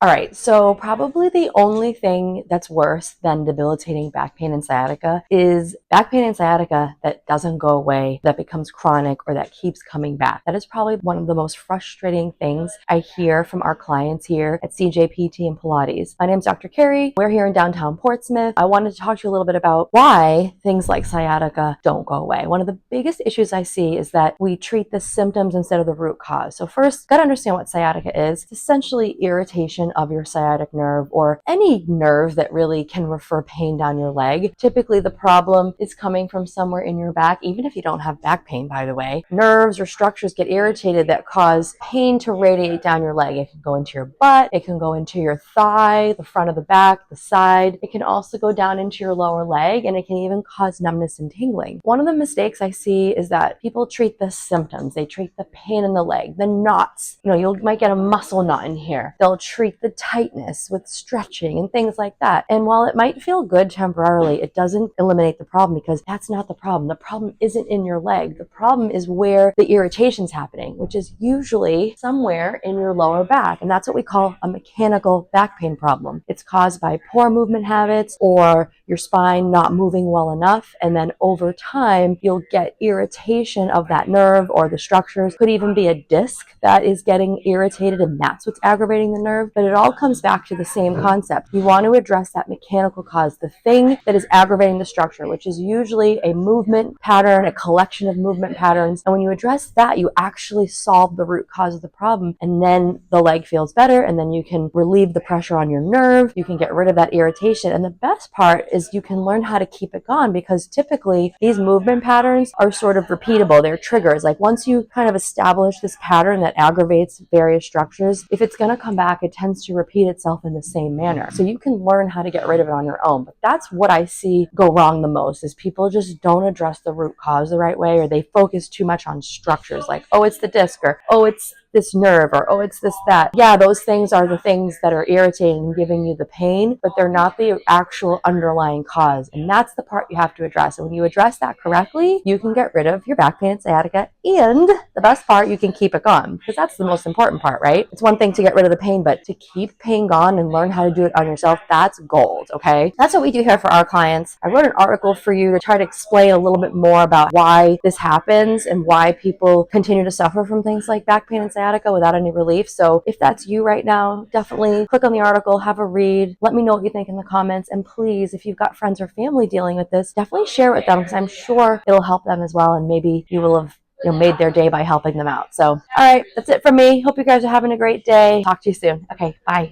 All right, so probably the only thing that's worse than debilitating back pain and sciatica is back pain and sciatica that doesn't go away, that becomes chronic, or that keeps coming back. That is probably one of the most frustrating things I hear from our clients here at CJPT and Pilates. My name is Dr. Carrie. We're here in downtown Portsmouth. I wanted to talk to you a little bit about why things like sciatica don't go away. One of the biggest issues I see is that we treat the symptoms instead of the root cause. So first, got to understand what sciatica is. It's essentially irritation of your sciatic nerve, or any nerve that really can refer pain down your leg. Typically the problem is coming from somewhere in your back, even if you don't have back pain, by the way. Nerves or structures get irritated that cause pain to radiate down your leg. It can go into your butt, it can go into your thigh, the front of the back, the side. It can also go down into your lower leg, and it can even cause numbness and tingling. One of the mistakes I see is that people treat the symptoms. They treat the pain in the leg, the knots. You might get a muscle knot in here. They'll treat the tightness with stretching and things like that. And while it might feel good temporarily, it doesn't eliminate the problem, because that's not the problem. The problem isn't in your leg. The problem is where the irritation's happening, which is usually somewhere in your lower back. And that's what we call a mechanical back pain problem. It's caused by poor movement habits or your spine not moving well enough. And then over time, you'll get irritation of that nerve or the structures. Could even be a disc that is getting irritated, and that's what's aggravating the nerve. But it all comes back to the same concept. You want to address that mechanical cause, the thing that is aggravating the structure, which is usually a movement pattern, a collection of movement patterns. And when you address that, you actually solve the root cause of the problem, and then the leg feels better, and then you can relieve the pressure on your nerve. You can get rid of that irritation. And the best part is you can learn how to keep it gone, because typically these movement patterns are sort of repeatable. They're triggers. Like once you kind of establish this pattern that aggravates various structures, if it's going to come back, it tends to repeat itself in the same manner. So you can learn how to get rid of it on your own. But that's what I see go wrong the most, is people just don't address the root cause the right way, or they focus too much on structures, like, oh, it's the disc, or oh, it's this nerve, or oh, it's this, that. Yeah, those things are the things that are irritating and giving you the pain, but they're not the actual underlying cause. And that's the part you have to address. And when you address that correctly, you can get rid of your back pain and sciatica. And the best part, you can keep it gone, because that's the most important part, right? It's one thing to get rid of the pain, but to keep pain gone and learn how to do it on yourself, that's gold, okay? That's what we do here for our clients. I wrote an article for you to try to explain a little bit more about why this happens and why people continue to suffer from things like back pain and sciatica without any relief. So if that's you right now, definitely click on the article, have a read, let me know what you think in the comments. And please, if you've got friends or family dealing with this, definitely share it with them, because I'm sure it'll help them as well. And maybe you will have made their day by helping them out. So, all right, that's it from me. Hope you guys are having a great day. Talk to you soon. Okay, bye.